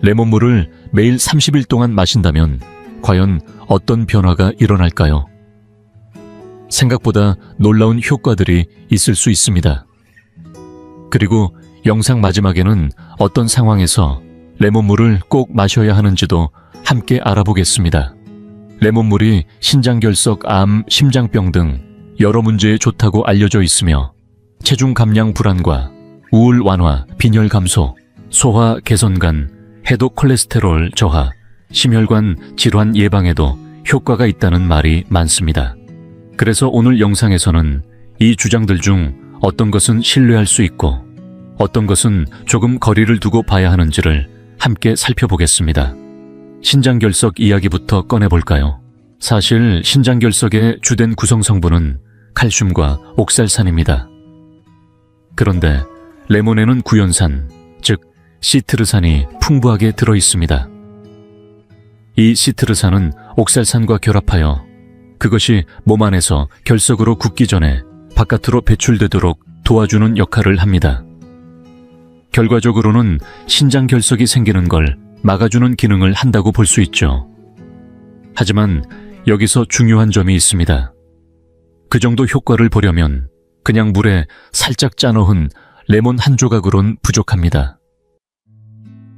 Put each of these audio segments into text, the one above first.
레몬물을 매일 30일 동안 마신다면 과연 어떤 변화가 일어날까요? 생각보다 놀라운 효과들이 있을 수 있습니다. 그리고 영상 마지막에는 어떤 상황에서 레몬물을 꼭 마셔야 하는지도 함께 알아보겠습니다. 레몬물이 신장결석, 암, 심장병 등 여러 문제에 좋다고 알려져 있으며 체중 감량 불안과 우울 완화, 빈혈 감소, 소화 개선간, 해독 콜레스테롤 저하, 심혈관 질환 예방에도 효과가 있다는 말이 많습니다. 그래서 오늘 영상에서는 이 주장들 중 어떤 것은 신뢰할 수 있고 어떤 것은 조금 거리를 두고 봐야 하는지를 함께 살펴보겠습니다. 신장결석 이야기부터 꺼내볼까요? 사실 신장결석의 주된 구성 성분은 칼슘과 옥살산입니다. 그런데 레몬에는 구연산, 즉 시트르산이 풍부하게 들어있습니다. 이 시트르산은 옥살산과 결합하여 그것이 몸 안에서 결석으로 굳기 전에 바깥으로 배출되도록 도와주는 역할을 합니다. 결과적으로는 신장결석이 생기는 걸 막아주는 기능을 한다고 볼 수 있죠. 하지만 여기서 중요한 점이 있습니다. 그 정도 효과를 보려면 그냥 물에 살짝 짜 넣은 레몬 한 조각으론 부족합니다.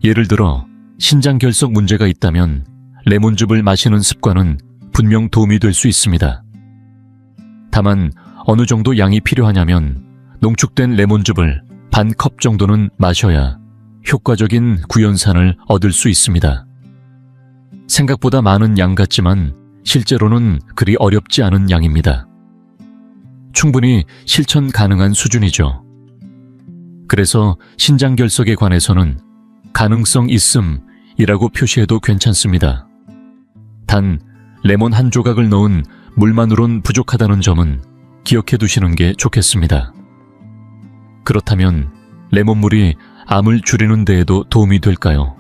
예를 들어 신장결석 문제가 있다면 레몬즙을 마시는 습관은 분명 도움이 될 수 있습니다. 다만 어느 정도 양이 필요하냐면 농축된 레몬즙을 반 컵 정도는 마셔야 효과적인 구연산을 얻을 수 있습니다. 생각보다 많은 양 같지만 실제로는 그리 어렵지 않은 양입니다. 충분히 실천 가능한 수준이죠. 그래서 신장결석에 관해서는 가능성 있음이라고 표시해도 괜찮습니다. 단 레몬 한 조각을 넣은 물만으론 부족하다는 점은 기억해 두시는 게 좋겠습니다. 그렇다면 레몬물이 암을 줄이는 데에도 도움이 될까요?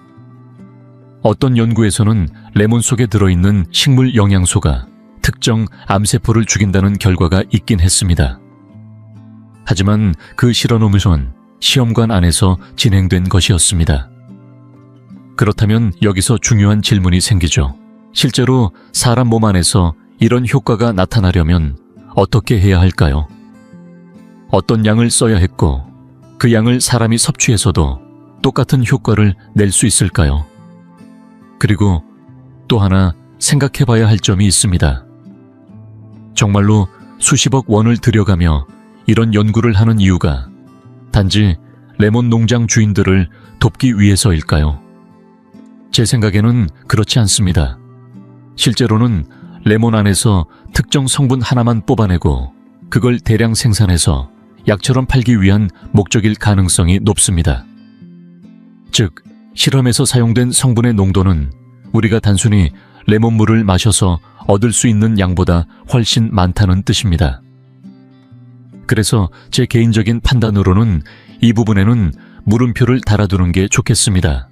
어떤 연구에서는 레몬 속에 들어있는 식물 영양소가 특정 암세포를 죽인다는 결과가 있긴 했습니다. 하지만 그 실험은 시험관 안에서 진행된 것이었습니다. 그렇다면 여기서 중요한 질문이 생기죠. 실제로 사람 몸 안에서 이런 효과가 나타나려면 어떻게 해야 할까요? 어떤 양을 써야 했고 그 양을 사람이 섭취해서도 똑같은 효과를 낼 수 있을까요? 그리고 또 하나 생각해 봐야 할 점이 있습니다. 정말로 수십억 원을 들여가며 이런 연구를 하는 이유가 단지 레몬 농장 주인들을 돕기 위해서일까요? 제 생각에는 그렇지 않습니다. 실제로는 레몬 안에서 특정 성분 하나만 뽑아내고 그걸 대량 생산해서 약처럼 팔기 위한 목적일 가능성이 높습니다. 즉, 실험에서 사용된 성분의 농도는 우리가 단순히 레몬물을 마셔서 얻을 수 있는 양보다 훨씬 많다는 뜻입니다. 그래서 제 개인적인 판단으로는 이 부분에는 물음표를 달아두는 게 좋겠습니다.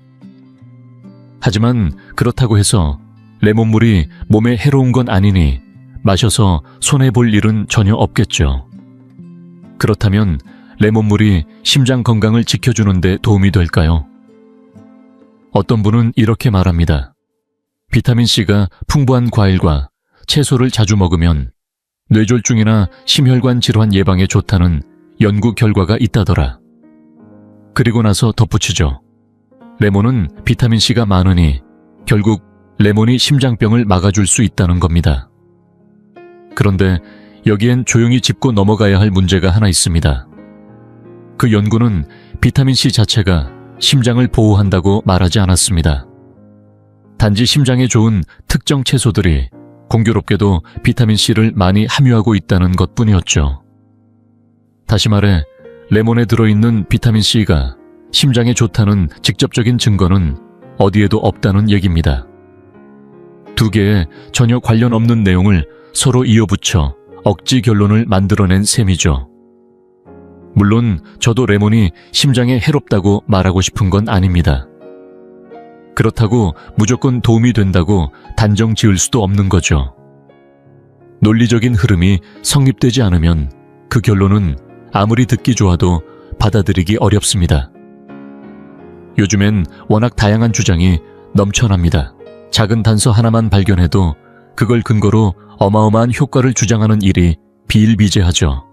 하지만 그렇다고 해서 레몬물이 몸에 해로운 건 아니니 마셔서 손해볼 일은 전혀 없겠죠. 그렇다면 레몬물이 심장 건강을 지켜주는 데 도움이 될까요? 어떤 분은 이렇게 말합니다. 비타민C가 풍부한 과일과 채소를 자주 먹으면 뇌졸중이나 심혈관 질환 예방에 좋다는 연구 결과가 있다더라. 그리고 나서 덧붙이죠. 레몬은 비타민C가 많으니 결국 레몬이 심장병을 막아줄 수 있다는 겁니다. 그런데 여기엔 조용히 짚고 넘어가야 할 문제가 하나 있습니다. 그 연구는 비타민C 자체가 심장을 보호한다고 말하지 않았습니다. 단지 심장에 좋은 특정 채소들이 공교롭게도 비타민C를 많이 함유하고 있다는 것뿐이었죠. 다시 말해 레몬에 들어있는 비타민C가 심장에 좋다는 직접적인 증거는 어디에도 없다는 얘기입니다. 두 개의 전혀 관련 없는 내용을 서로 이어붙여 억지 결론을 만들어낸 셈이죠. 물론 저도 레몬이 심장에 해롭다고 말하고 싶은 건 아닙니다. 그렇다고 무조건 도움이 된다고 단정 지을 수도 없는 거죠. 논리적인 흐름이 성립되지 않으면 그 결론은 아무리 듣기 좋아도 받아들이기 어렵습니다. 요즘엔 워낙 다양한 주장이 넘쳐납니다. 작은 단서 하나만 발견해도 그걸 근거로 어마어마한 효과를 주장하는 일이 비일비재하죠.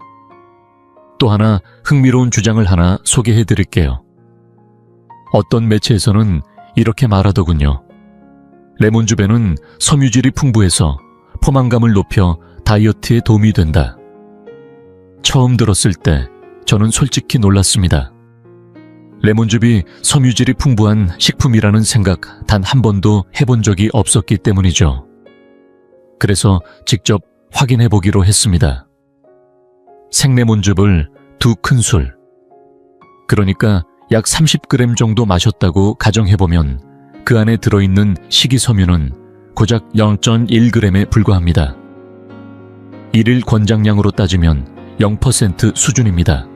또 하나 흥미로운 주장을 하나 소개해 드릴게요. 어떤 매체에서는 이렇게 말하더군요. 레몬즙에는 섬유질이 풍부해서 포만감을 높여 다이어트에 도움이 된다. 처음 들었을 때 저는 솔직히 놀랐습니다. 레몬즙이 섬유질이 풍부한 식품이라는 생각 단 한 번도 해본 적이 없었기 때문이죠. 그래서 직접 확인해 보기로 했습니다. 생레몬즙을 2큰술, 그러니까 약 30g 정도 마셨다고 가정해보면 그 안에 들어있는 식이섬유는 고작 0.1g에 불과합니다. 일일 권장량으로 따지면 0% 수준입니다.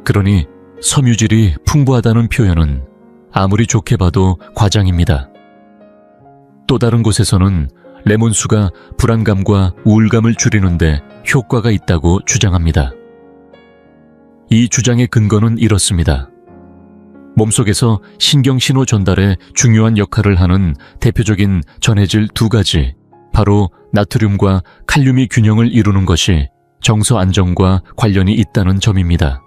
그러니 섬유질이 풍부하다는 표현은 아무리 좋게 봐도 과장입니다. 또 다른 곳에서는 레몬수가 불안감과 우울감을 줄이는데 효과가 있다고 주장합니다. 이 주장의 근거는 이렇습니다. 몸속에서 신경신호 전달에 중요한 역할을 하는 대표적인 전해질 2가지, 바로 나트륨과 칼륨이 균형을 이루는 것이 정서 안정과 관련이 있다는 점입니다.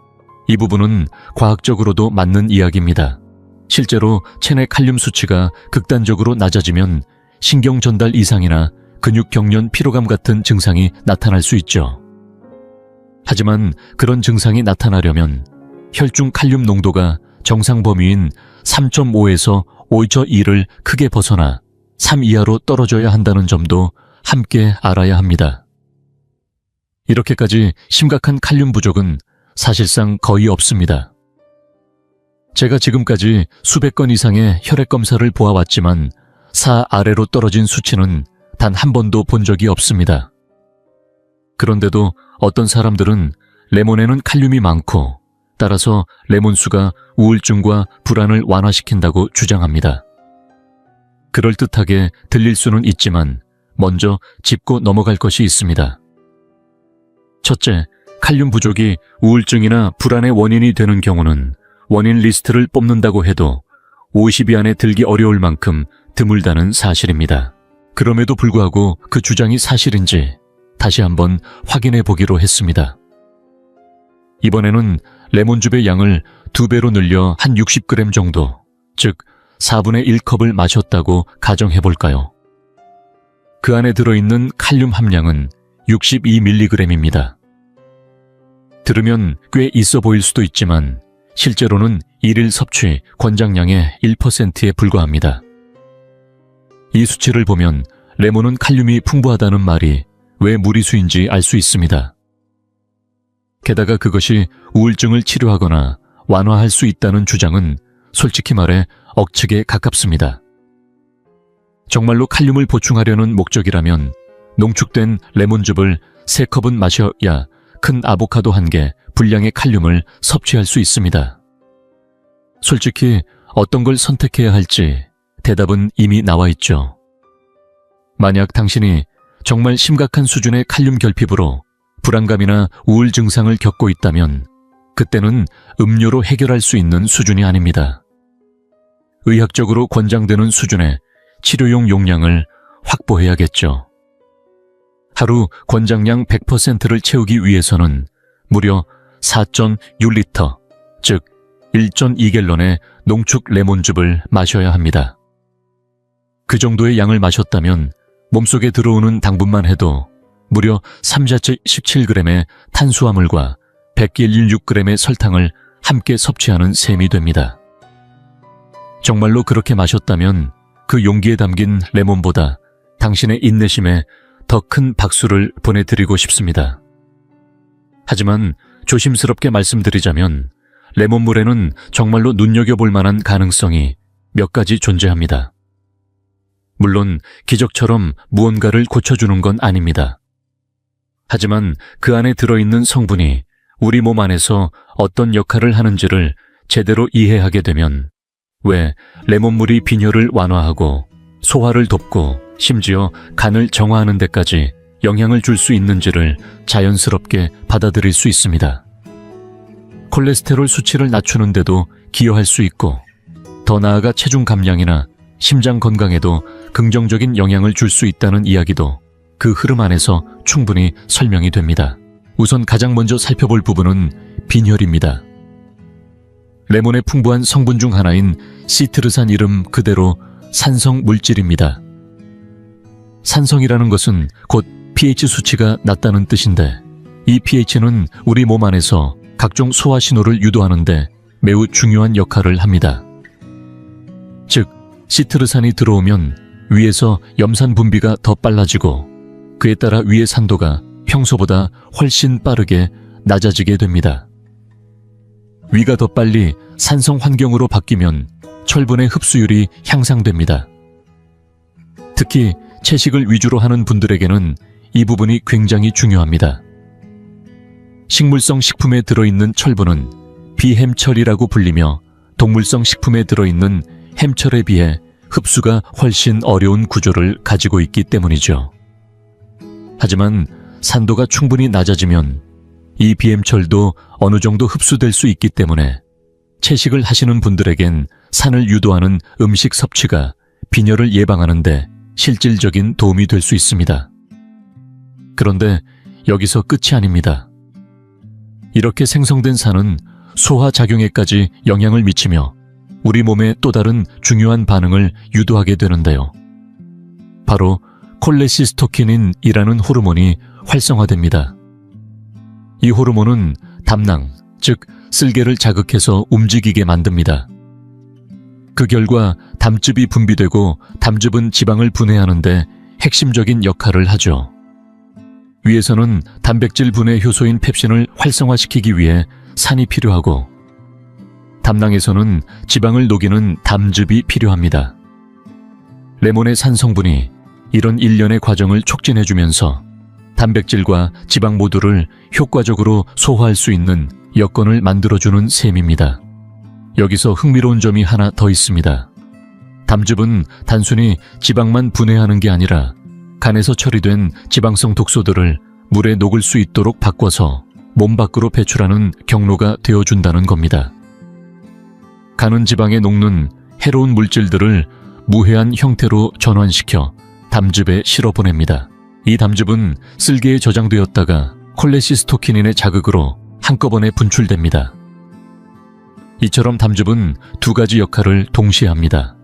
이 부분은 과학적으로도 맞는 이야기입니다. 실제로 체내 칼륨 수치가 극단적으로 낮아지면 신경 전달 이상이나 근육 경련 피로감 같은 증상이 나타날 수 있죠. 하지만 그런 증상이 나타나려면 혈중 칼륨 농도가 정상 범위인 3.5에서 5.2를 크게 벗어나 3 이하로 떨어져야 한다는 점도 함께 알아야 합니다. 이렇게까지 심각한 칼륨 부족은 사실상 거의 없습니다. 제가 지금까지 수백 건 이상의 혈액 검사를 보아왔지만 4 아래로 떨어진 수치는 단 한 번도 본 적이 없습니다. 그런데도 어떤 사람들은 레몬에는 칼륨이 많고 따라서 레몬수가 우울증과 불안을 완화시킨다고 주장합니다. 그럴듯하게 들릴 수는 있지만 먼저 짚고 넘어갈 것이 있습니다. 첫째, 칼륨 부족이 우울증이나 불안의 원인이 되는 경우는 원인 리스트를 뽑는다고 해도 50위 안에 들기 어려울 만큼 드물다는 사실입니다. 그럼에도 불구하고 그 주장이 사실인지 다시 한번 확인해 보기로 했습니다. 이번에는 레몬즙의 양을 2배로 늘려 한 60g 정도, 즉 4분의 1컵을 마셨다고 가정해 볼까요? 그 안에 들어있는 칼륨 함량은 62mg입니다. 들으면 꽤 있어 보일 수도 있지만 실제로는 일일 섭취 권장량의 1%에 불과합니다. 이 수치를 보면 레몬은 칼륨이 풍부하다는 말이 왜 무리수인지 알 수 있습니다. 게다가 그것이 우울증을 치료하거나 완화할 수 있다는 주장은 솔직히 말해 억측에 가깝습니다. 정말로 칼륨을 보충하려는 목적이라면 농축된 레몬즙을 3컵은 마셔야 큰 아보카도 1개 분량의 칼륨을 섭취할 수 있습니다. 솔직히 어떤 걸 선택해야 할지 대답은 이미 나와 있죠. 만약 당신이 정말 심각한 수준의 칼륨 결핍으로 불안감이나 우울 증상을 겪고 있다면 그때는 음료로 해결할 수 있는 수준이 아닙니다. 의학적으로 권장되는 수준의 치료용 용량을 확보해야겠죠. 하루 권장량 100%를 채우기 위해서는 무려 4.6리터, 즉 1.2갤런의 농축 레몬즙을 마셔야 합니다. 그 정도의 양을 마셨다면 몸속에 들어오는 당분만 해도 무려 3자체 17g의 탄수화물과 100길16g의 설탕을 함께 섭취하는 셈이 됩니다. 정말로 그렇게 마셨다면 그 용기에 담긴 레몬보다 당신의 인내심에 더 큰 박수를 보내드리고 싶습니다. 하지만 조심스럽게 말씀드리자면 레몬물에는 정말로 눈여겨볼 만한 가능성이 몇 가지 존재합니다. 물론 기적처럼 무언가를 고쳐주는 건 아닙니다. 하지만 그 안에 들어있는 성분이 우리 몸 안에서 어떤 역할을 하는지를 제대로 이해하게 되면 왜 레몬물이 빈혈을 완화하고 소화를 돕고 심지어 간을 정화하는 데까지 영향을 줄 수 있는지를 자연스럽게 받아들일 수 있습니다. 콜레스테롤 수치를 낮추는 데도 기여할 수 있고 더 나아가 체중 감량이나 심장 건강에도 긍정적인 영향을 줄 수 있다는 이야기도 그 흐름 안에서 충분히 설명이 됩니다. 우선 가장 먼저 살펴볼 부분은 빈혈입니다. 레몬의 풍부한 성분 중 하나인 시트르산 이름 그대로 산성 물질입니다. 산성이라는 것은 곧 pH 수치가 낮다는 뜻인데, 이 pH는 우리 몸 안에서 각종 소화 신호를 유도하는데 매우 중요한 역할을 합니다. 즉, 시트르산이 들어오면 위에서 염산 분비가 더 빨라지고 그에 따라 위의 산도가 평소보다 훨씬 빠르게 낮아지게 됩니다. 위가 더 빨리 산성 환경으로 바뀌면 철분의 흡수율이 향상됩니다. 특히 채식을 위주로 하는 분들에게는 이 부분이 굉장히 중요합니다. 식물성 식품에 들어있는 철분은 비햄철이라고 불리며 동물성 식품에 들어있는 햄철에 비해 흡수가 훨씬 어려운 구조를 가지고 있기 때문이죠. 하지만 산도가 충분히 낮아지면 이 비햄철도 어느 정도 흡수될 수 있기 때문에 채식을 하시는 분들에겐 산을 유도하는 음식 섭취가 빈혈을 예방하는 데 실질적인 도움이 될 수 있습니다. 그런데 여기서 끝이 아닙니다. 이렇게 생성된 산은 소화작용에까지 영향을 미치며 우리 몸에 또 다른 중요한 반응을 유도하게 되는데요. 바로 콜레시스토키닌이라는 호르몬이 활성화됩니다. 이 호르몬은 담낭, 즉 쓸개를 자극해서 움직이게 만듭니다. 그 결과 담즙이 분비되고 담즙은 지방을 분해하는데 핵심적인 역할을 하죠. 위에서는 단백질 분해 효소인 펩신을 활성화시키기 위해 산이 필요하고, 담낭에서는 지방을 녹이는 담즙이 필요합니다. 레몬의 산 성분이 이런 일련의 과정을 촉진해주면서 단백질과 지방 모두를 효과적으로 소화할 수 있는 여건을 만들어주는 셈입니다. 여기서 흥미로운 점이 하나 더 있습니다. 담즙은 단순히 지방만 분해하는 게 아니라 간에서 처리된 지방성 독소들을 물에 녹을 수 있도록 바꿔서 몸 밖으로 배출하는 경로가 되어준다는 겁니다. 간은 지방에 녹는 해로운 물질들을 무해한 형태로 전환시켜 담즙에 실어보냅니다. 이 담즙은 쓸개에 저장되었다가 콜레시스토키닌의 자극으로 한꺼번에 분출됩니다. 이처럼 담즙은 두 가지 역할을 동시에 합니다.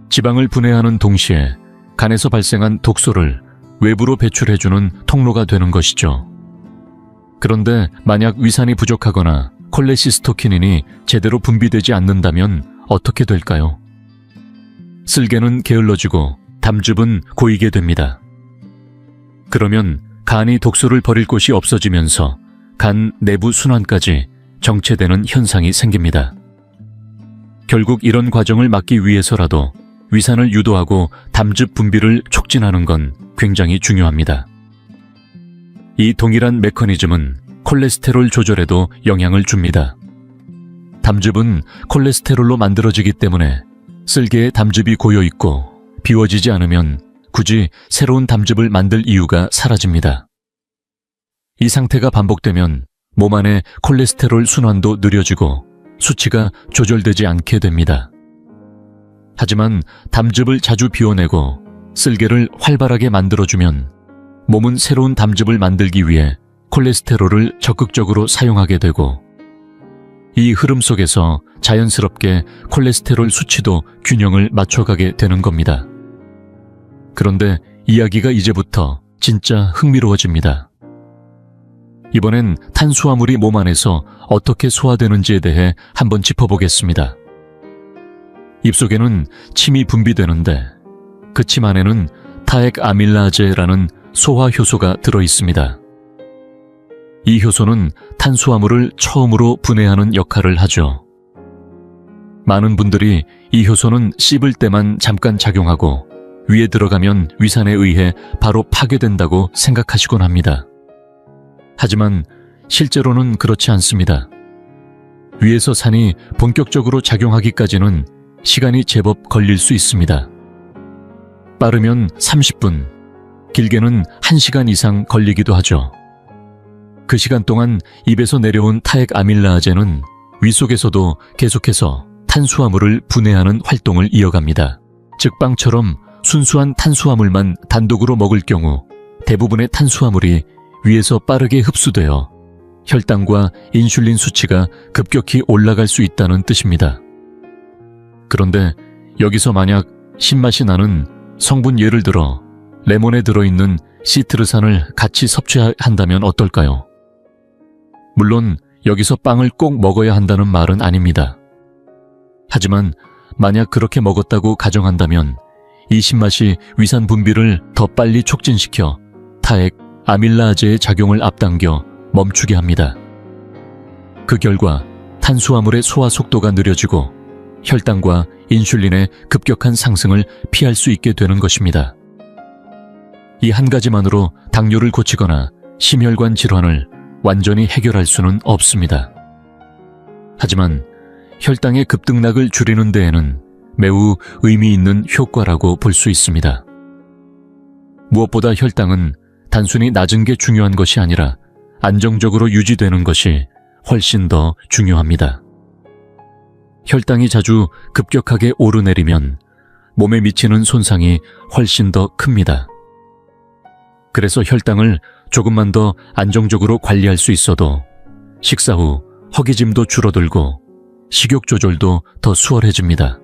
지방을 분해하는 동시에 간에서 발생한 독소를 외부로 배출해주는 통로가 되는 것이죠. 그런데 만약 위산이 부족하거나 콜레시스토키닌이 제대로 분비되지 않는다면 어떻게 될까요? 쓸개는 게을러지고 담즙은 고이게 됩니다. 그러면 간이 독소를 버릴 곳이 없어지면서 간 내부 순환까지 정체되는 현상이 생깁니다. 결국 이런 과정을 막기 위해서라도 위산을 유도하고 담즙 분비를 촉진하는 건 굉장히 중요합니다. 이 동일한 메커니즘은 콜레스테롤 조절에도 영향을 줍니다. 담즙은 콜레스테롤로 만들어지기 때문에 쓸개에 담즙이 고여있고 비워지지 않으면 굳이 새로운 담즙을 만들 이유가 사라집니다. 이 상태가 반복되면 몸 안의 콜레스테롤 순환도 느려지고 수치가 조절되지 않게 됩니다. 하지만 담즙을 자주 비워내고 쓸개를 활발하게 만들어주면 몸은 새로운 담즙을 만들기 위해 콜레스테롤을 적극적으로 사용하게 되고, 이 흐름 속에서 자연스럽게 콜레스테롤 수치도 균형을 맞춰가게 되는 겁니다. 그런데 이야기가 이제부터 진짜 흥미로워집니다. 이번엔 탄수화물이 몸 안에서 어떻게 소화되는지에 대해 한번 짚어보겠습니다. 입속에는 침이 분비되는데 그 침 안에는 타액 아밀라제라는 소화 효소가 들어있습니다. 이 효소는 탄수화물을 처음으로 분해하는 역할을 하죠. 많은 분들이 이 효소는 씹을 때만 잠깐 작용하고 위에 들어가면 위산에 의해 바로 파괴된다고 생각하시곤 합니다. 하지만 실제로는 그렇지 않습니다. 위에서 산이 본격적으로 작용하기까지는 시간이 제법 걸릴 수 있습니다. 빠르면 30분, 길게는 1시간 이상 걸리기도 하죠. 그 시간 동안 입에서 내려온 타액 아밀라제는 위 속에서도 계속해서 탄수화물을 분해하는 활동을 이어갑니다. 즉 빵처럼 순수한 탄수화물만 단독으로 먹을 경우 대부분의 탄수화물이 위에서 빠르게 흡수되어 혈당과 인슐린 수치가 급격히 올라갈 수 있다는 뜻입니다. 그런데 여기서 만약 신맛이 나는 성분, 예를 들어 레몬에 들어있는 시트르산을 같이 섭취한다면 어떨까요? 물론 여기서 빵을 꼭 먹어야 한다는 말은 아닙니다. 하지만 만약 그렇게 먹었다고 가정한다면 이 신맛이 위산 분비를 더 빨리 촉진시켜 타액, 아밀라아제의 작용을 앞당겨 멈추게 합니다. 그 결과 탄수화물의 소화 속도가 느려지고 혈당과 인슐린의 급격한 상승을 피할 수 있게 되는 것입니다. 이 한 가지만으로 당뇨를 고치거나 심혈관 질환을 완전히 해결할 수는 없습니다. 하지만 혈당의 급등락을 줄이는 데에는 매우 의미 있는 효과라고 볼 수 있습니다. 무엇보다 혈당은 단순히 낮은 게 중요한 것이 아니라 안정적으로 유지되는 것이 훨씬 더 중요합니다. 혈당이 자주 급격하게 오르내리면 몸에 미치는 손상이 훨씬 더 큽니다. 그래서 혈당을 조금만 더 안정적으로 관리할 수 있어도 식사 후 허기짐도 줄어들고 식욕 조절도 더 수월해집니다.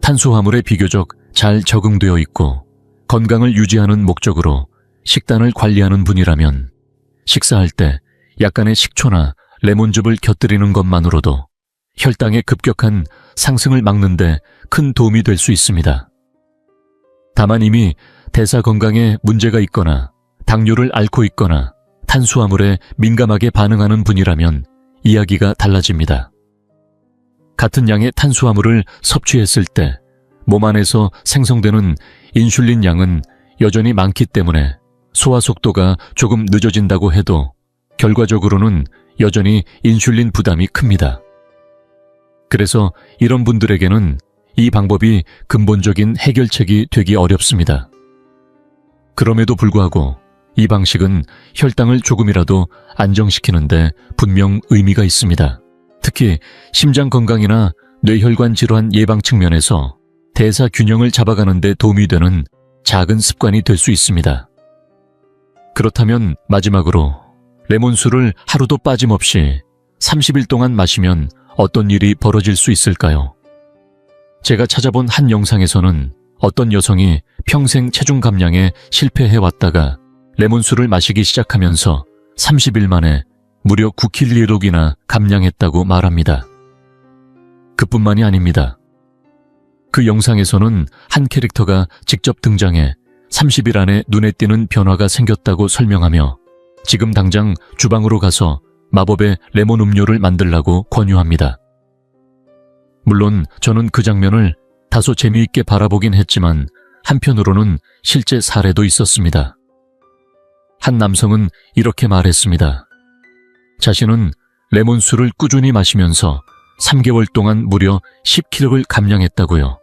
탄수화물에 비교적 잘 적응되어 있고 건강을 유지하는 목적으로 식단을 관리하는 분이라면 식사할 때 약간의 식초나 레몬즙을 곁들이는 것만으로도 혈당의 급격한 상승을 막는 데 큰 도움이 될 수 있습니다. 다만 이미 대사 건강에 문제가 있거나 당뇨를 앓고 있거나 탄수화물에 민감하게 반응하는 분이라면 이야기가 달라집니다. 같은 양의 탄수화물을 섭취했을 때 몸 안에서 생성되는 인슐린 양은 여전히 많기 때문에 소화 속도가 조금 늦어진다고 해도 결과적으로는 여전히 인슐린 부담이 큽니다. 그래서 이런 분들에게는 이 방법이 근본적인 해결책이 되기 어렵습니다. 그럼에도 불구하고 이 방식은 혈당을 조금이라도 안정시키는데 분명 의미가 있습니다. 특히 심장 건강이나 뇌혈관 질환 예방 측면에서 대사 균형을 잡아가는 데 도움이 되는 작은 습관이 될 수 있습니다. 그렇다면 마지막으로 레몬수를 하루도 빠짐없이 30일 동안 마시면 어떤 일이 벌어질 수 있을까요? 제가 찾아본 한 영상에서는 어떤 여성이 평생 체중 감량에 실패해왔다가 레몬수를 마시기 시작하면서 30일 만에 무려 9kg이나 감량했다고 말합니다. 그뿐만이 아닙니다. 그 영상에서는 한 캐릭터가 직접 등장해 30일 안에 눈에 띄는 변화가 생겼다고 설명하며 지금 당장 주방으로 가서 마법의 레몬 음료를 만들라고 권유합니다. 물론 저는 그 장면을 다소 재미있게 바라보긴 했지만 한편으로는 실제 사례도 있었습니다. 한 남성은 이렇게 말했습니다. 자신은 레몬수를 꾸준히 마시면서 3개월 동안 무려 10kg를 감량했다고요.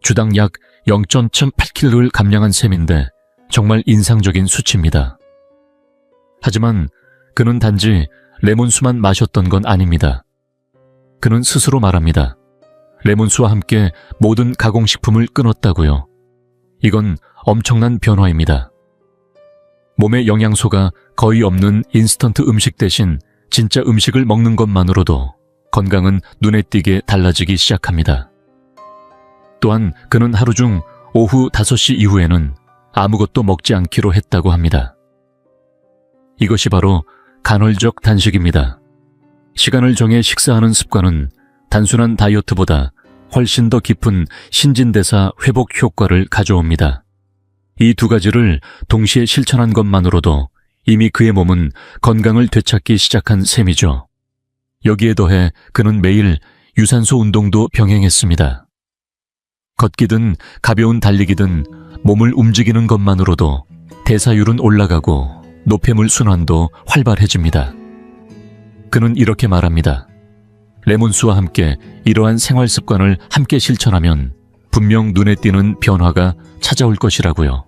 주당 약 0.8kg를 감량한 셈인데 정말 인상적인 수치입니다. 하지만 그는 단지 레몬수만 마셨던 건 아닙니다. 그는 스스로 말합니다. 레몬수와 함께 모든 가공식품을 끊었다고요. 이건 엄청난 변화입니다. 몸에 영양소가 거의 없는 인스턴트 음식 대신 진짜 음식을 먹는 것만으로도 건강은 눈에 띄게 달라지기 시작합니다. 또한 그는 하루 중 오후 5시 이후에는 아무것도 먹지 않기로 했다고 합니다. 이것이 바로 간헐적 단식입니다. 시간을 정해 식사하는 습관은 단순한 다이어트보다 훨씬 더 깊은 신진대사 회복 효과를 가져옵니다. 이 두 가지를 동시에 실천한 것만으로도 이미 그의 몸은 건강을 되찾기 시작한 셈이죠. 여기에 더해 그는 매일 유산소 운동도 병행했습니다. 걷기든 가벼운 달리기든 몸을 움직이는 것만으로도 대사율은 올라가고 노폐물 순환도 활발해집니다. 그는 이렇게 말합니다. 레몬수와 함께 이러한 생활 습관을 함께 실천하면 분명 눈에 띄는 변화가 찾아올 것이라고요.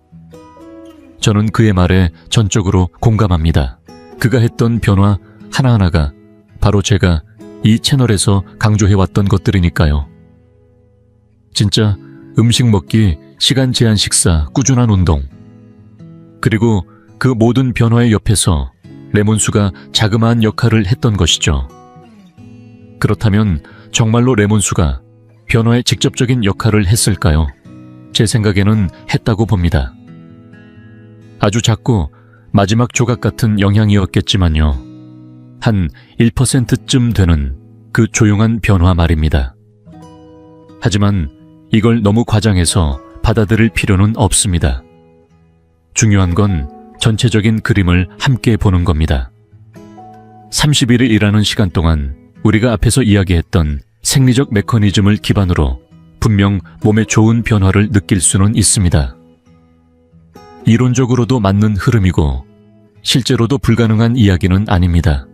저는 그의 말에 전적으로 공감합니다. 그가 했던 변화 하나하나가 바로 제가 이 채널에서 강조해왔던 것들이니까요. 진짜 음식 먹기, 시간 제한 식사, 꾸준한 운동, 그리고 그 모든 변화의 옆에서 레몬수가 자그마한 역할을 했던 것이죠. 그렇다면 정말로 레몬수가 변화에 직접적인 역할을 했을까요? 제 생각에는 했다고 봅니다. 아주 작고 마지막 조각 같은 영향이었겠지만요. 한 1%쯤 되는 그 조용한 변화 말입니다. 하지만 이걸 너무 과장해서 받아들일 필요는 없습니다. 중요한 건 전체적인 그림을 함께 보는 겁니다. 30일을 일하는 시간 동안 우리가 앞에서 이야기했던 생리적 메커니즘을 기반으로 분명 몸에 좋은 변화를 느낄 수는 있습니다. 이론적으로도 맞는 흐름이고 실제로도 불가능한 이야기는 아닙니다.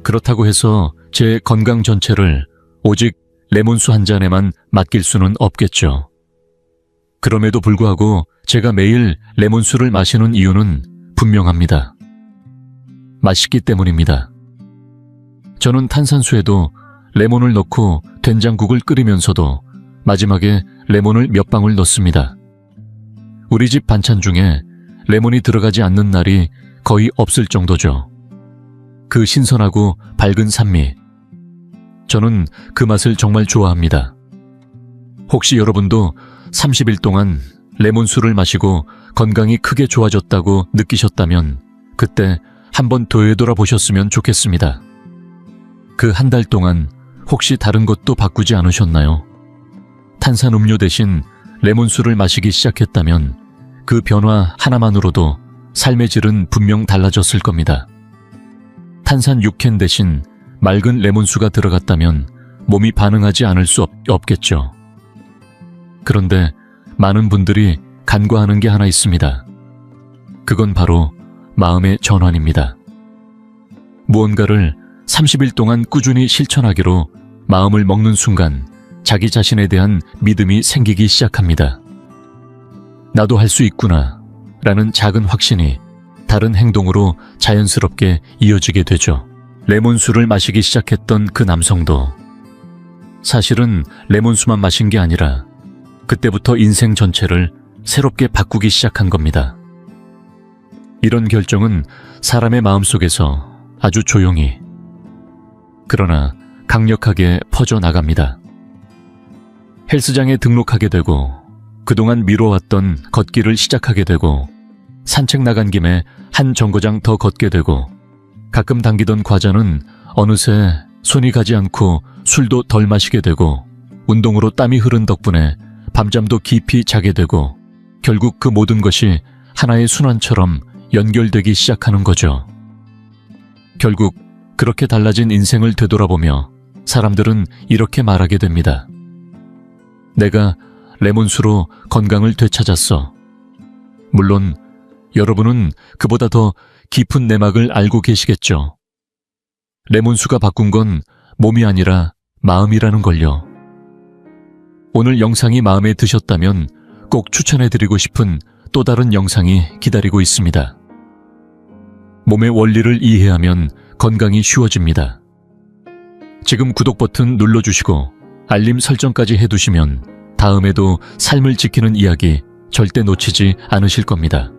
그렇다고 해서 제 건강 전체를 오직 레몬수 한 잔에만 맡길 수는 없겠죠. 그럼에도 불구하고 제가 매일 레몬수를 마시는 이유는 분명합니다. 맛있기 때문입니다. 저는 탄산수에도 레몬을 넣고 된장국을 끓이면서도 마지막에 레몬을 몇 방울 넣습니다. 우리 집 반찬 중에 레몬이 들어가지 않는 날이 거의 없을 정도죠. 그 신선하고 밝은 산미, 저는 그 맛을 정말 좋아합니다. 혹시 여러분도 30일 동안 레몬수를 마시고 건강이 크게 좋아졌다고 느끼셨다면 그때 한번 되돌아보셨으면 좋겠습니다. 그 한 달 동안 혹시 다른 것도 바꾸지 않으셨나요? 탄산음료 대신 레몬수를 마시기 시작했다면 그 변화 하나만으로도 삶의 질은 분명 달라졌을 겁니다. 탄산 6캔 대신 맑은 레몬수가 들어갔다면 몸이 반응하지 않을 수 없겠죠. 그런데 많은 분들이 간과하는 게 하나 있습니다. 그건 바로 마음의 전환입니다. 무언가를 30일 동안 꾸준히 실천하기로 마음을 먹는 순간 자기 자신에 대한 믿음이 생기기 시작합니다. 나도 할 수 있구나 라는 작은 확신이 다른 행동으로 자연스럽게 이어지게 되죠. 레몬수를 마시기 시작했던 그 남성도 사실은 레몬수만 마신 게 아니라 그때부터 인생 전체를 새롭게 바꾸기 시작한 겁니다. 이런 결정은 사람의 마음속에서 아주 조용히 그러나 강력하게 퍼져나갑니다. 헬스장에 등록하게 되고 그동안 미뤄왔던 걷기를 시작하게 되고 산책 나간 김에 한 정거장 더 걷게 되고 가끔 당기던 과자는 어느새 손이 가지 않고 술도 덜 마시게 되고 운동으로 땀이 흐른 덕분에 밤잠도 깊이 자게 되고 결국 그 모든 것이 하나의 순환처럼 연결되기 시작하는 거죠. 결국 그렇게 달라진 인생을 되돌아보며 사람들은 이렇게 말하게 됩니다. 내가 레몬수로 건강을 되찾았어. 물론 여러분은 그보다 더 깊은 내막을 알고 계시겠죠. 레몬수가 바꾼 건 몸이 아니라 마음이라는 걸요. 오늘 영상이 마음에 드셨다면 꼭 추천해드리고 싶은 또 다른 영상이 기다리고 있습니다. 몸의 원리를 이해하면 건강이 쉬워집니다. 지금 구독 버튼 눌러주시고 알림 설정까지 해두시면 다음에도 삶을 지키는 이야기 절대 놓치지 않으실 겁니다.